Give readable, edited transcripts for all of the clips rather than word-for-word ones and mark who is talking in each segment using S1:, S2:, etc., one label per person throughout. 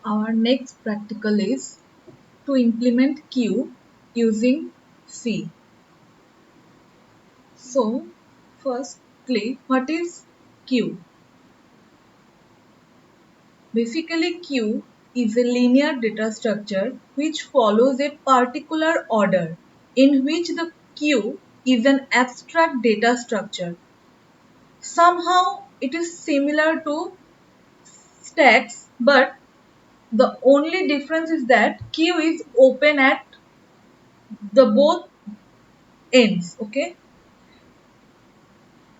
S1: Our next practical is to implement queue using C. So, firstly, what is queue? Basically, queue is a linear data structure which follows a particular order in which the queue is an abstract data structure. Somehow, it is similar to stacks, but the only difference is that queue is open at the both ends. Okay,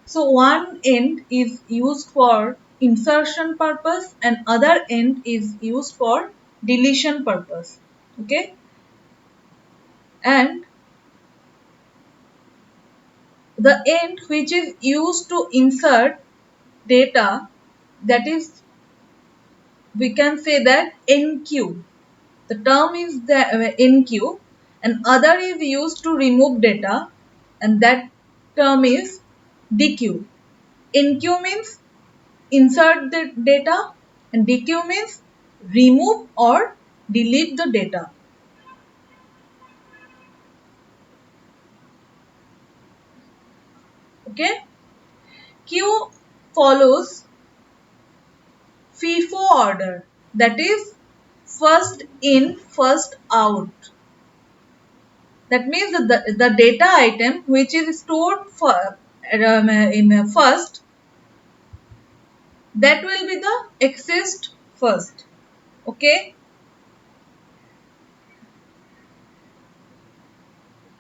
S1: so one end is used for insertion purpose and other end is used for deletion purpose. Okay, and the end which is used to insert data, that is, we can say that enqueue. The term is the enqueue, and other is used to remove data, and that term is dequeue. Enqueue means insert the data and dequeue means remove or delete the data. Okay, queue follows FIFO order, that is first in first out. That means that the data item which is stored for in first, that will be the accessed first. Okay,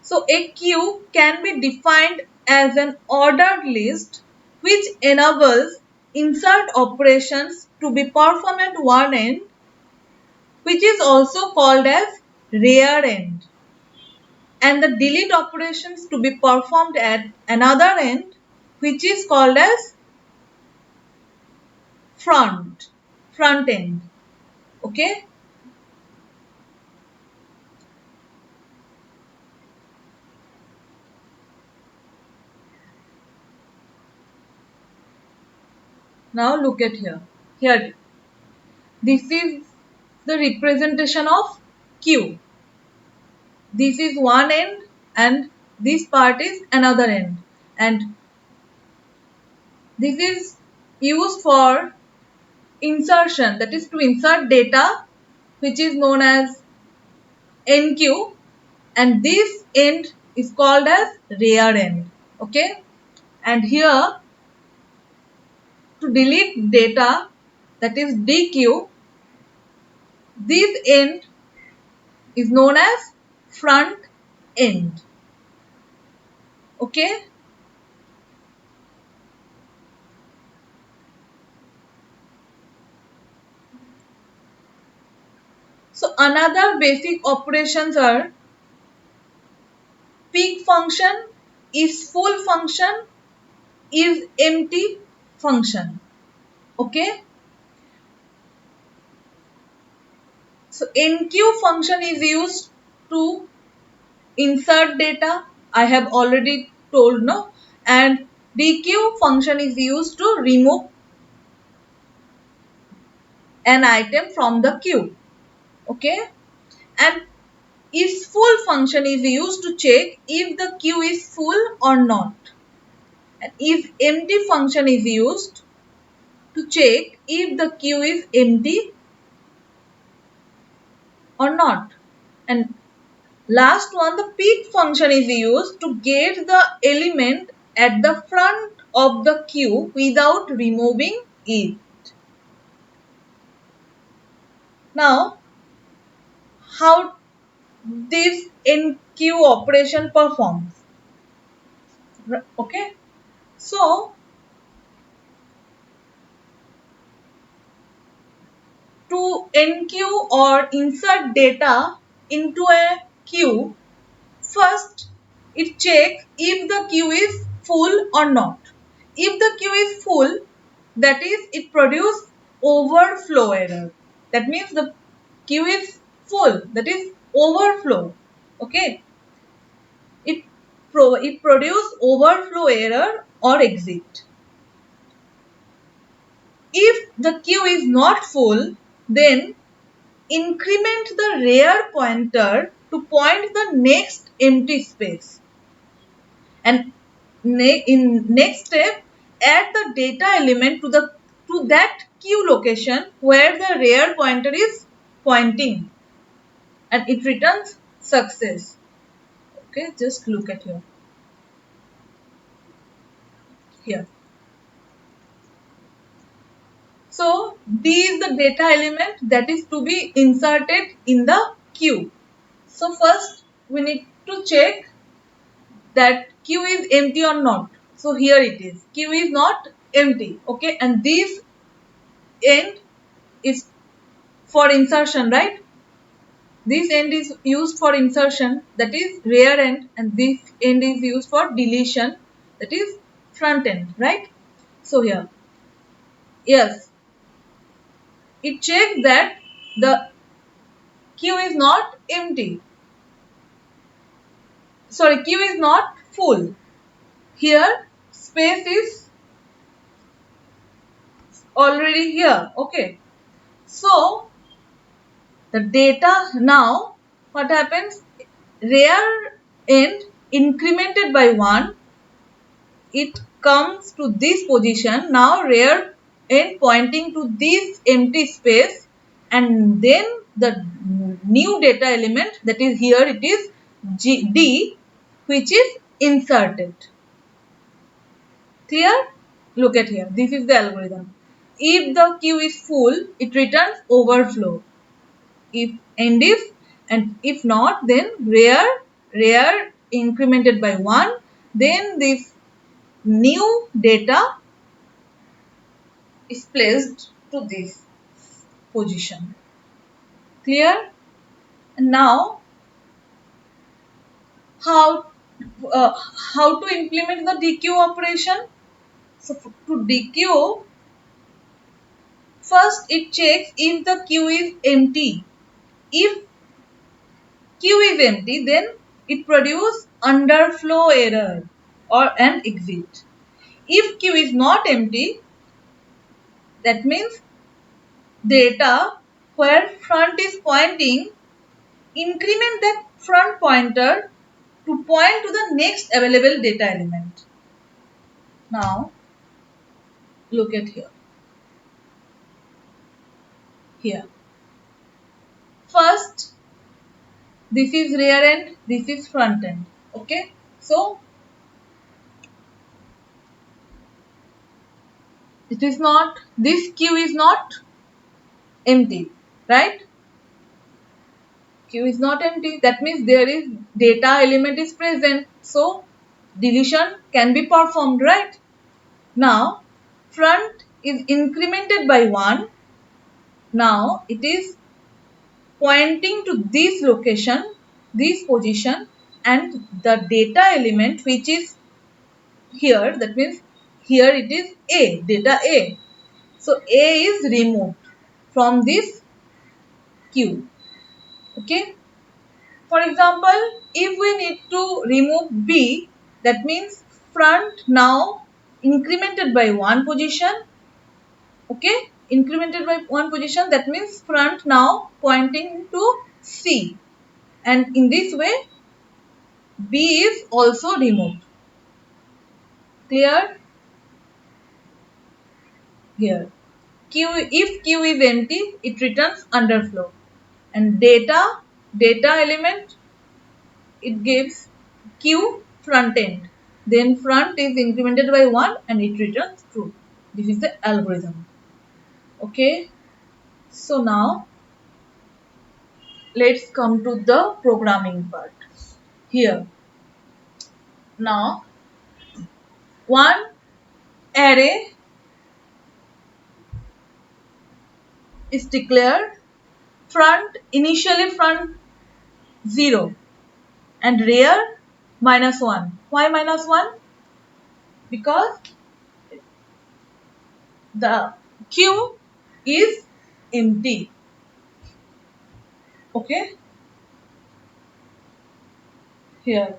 S1: so a queue can be defined as an ordered list which enables insert operations to be performed at one end, which is also called as rear end, and the delete operations to be performed at another end, which is called as front end. Okay, now look at here this is the representation of queue. This is one end and this part is another end, and this is used for insertion, that is to insert data, which is known as enqueue, and this end is called as rear end. Okay, and here to delete data, that is dequeue, this end is known as front end. Okay, so another basic operations are peak function, is full function, is empty function. Okay, so enqueue function is used to insert data, I have already told, no, and dequeue function is used to remove an item from the queue. Okay, and is full function is used to check if the queue is full or not, and is empty function is used to check if the queue is empty or not. And last one, the peak function is used to get the element at the front of the queue without removing it. Now, how this enqueue operation performs? Okay, so to enqueue or insert data into a queue, first it checks if the queue is full or not. If the queue is full, that is, it produces overflow error. That means the queue is full, that is overflow. Okay, it produces overflow error or exit. If the queue is not full, then increment the rear pointer to point the next empty space. And in next step, add the data element to that Q location where the rear pointer is pointing, and it returns success. Okay, just look at here. So D is the data element that is to be inserted in the queue. So first we need to check that queue is empty or not. So here it is. Queue is not empty. Okay, and this end is for insertion, right? This end is used for insertion, that is rear end, and this end is used for deletion, that is front end, right? So here, yes, it checks that the queue is not empty. Sorry, queue is not full. Here, space is already here. Okay. So, the data now, what happens? Rear end incremented by 1, it comes to this position. Now, rear end pointing to this empty space, and then the new data element, that is here it is D, which is inserted. Clear? Look at here. This is the algorithm. If the queue is full, it returns overflow. If end if, and if not, then rear incremented by 1. Then this new data is placed to this position. Clear? And now, how uh, how to implement the DQ operation? So to DQ, first it checks if the queue is empty. If queue is empty, then it produces underflow error or an exit. If queue is not empty, that means data where front is pointing, increment that front pointer to point to the next available data element. Now look at here. Here. First, this is rear end, this is front end. Okay. So it is not, this queue is not empty, right? Queue is not empty. That means there is data element is present. So deletion can be performed, right? Now front is incremented by 1. Now it is pointing to this location, this position, and the data element which is here, that means here it is A, data A. So A is removed from this queue. Okay. For example, if we need to remove B, that means front now incremented by 1 position. Okay, incremented by 1 position, that means front now pointing to C. And in this way, B is also removed. Clear? Here. If Q is empty, it returns underflow. And data element, it gives Q front end. Then front is incremented by 1 and it returns true. This is the algorithm. Okay. So now let's come to the programming part. Here. Now one array is declared, initially front 0 and rear -1. Why -1? Because the queue is empty. Okay. Here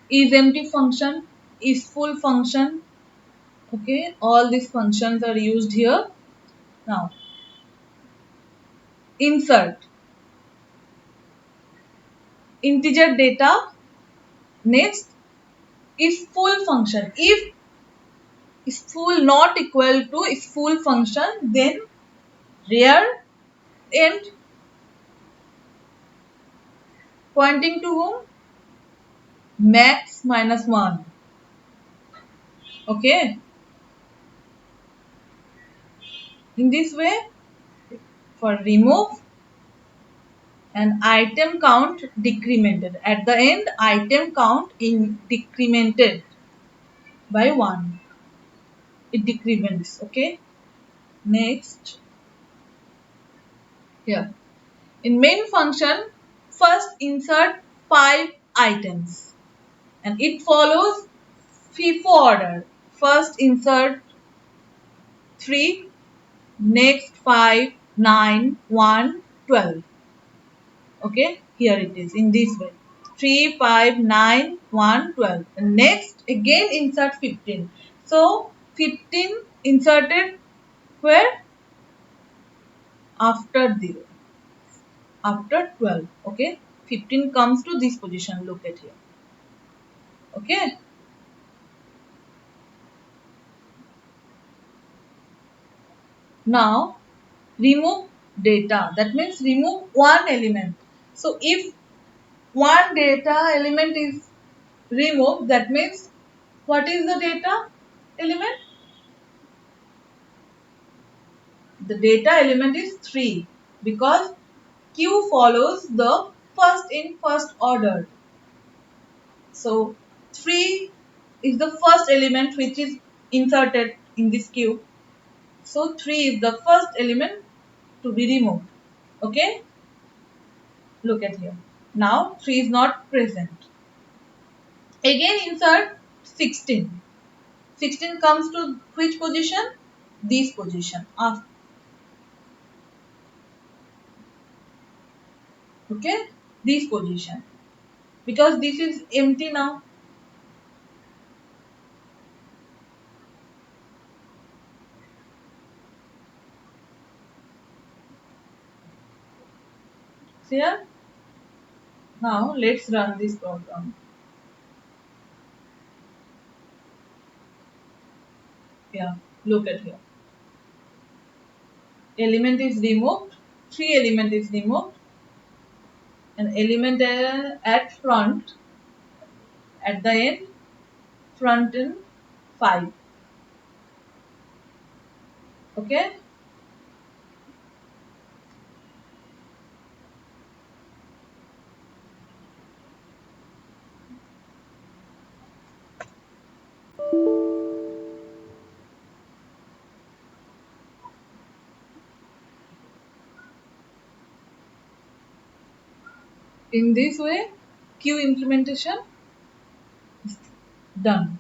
S1: is empty function, is full function. Okay, all these functions are used here. Now insert integer data. Next is full function. If is full not equal to is full function, then rear end pointing to whom? Max minus 1. Okay. In this way, for remove, and item count decremented. At the end, item count in decremented by 1. It decrements. Okay. Next, here. In main function, first insert 5 items and it follows FIFO order. First insert 3, next 5, 9, 1, 12. Okay, here it is in this way. 3, 5, 9, 1, 12. And next again insert 15. So 15 inserted where? After 0. After 12. Okay, 15 comes to this position. Look at here. Okay. Now remove data. That means remove one element. So if one data element is removed, that means what is the data element? The data element is 3 because Q follows the first in first order. So 3 is the first element which is inserted in this queue. So 3 is the first element to be removed. Okay, look at here. Now 3 is not present. Again insert 16. 16 comes to which position? This position. Okay, this position. Because this is empty now. See here? Now let's run this program. Yeah, look at here. Element is removed. 3 element is removed. An element at front, at the end, front in 5. Okay. In this way, queue implementation is done.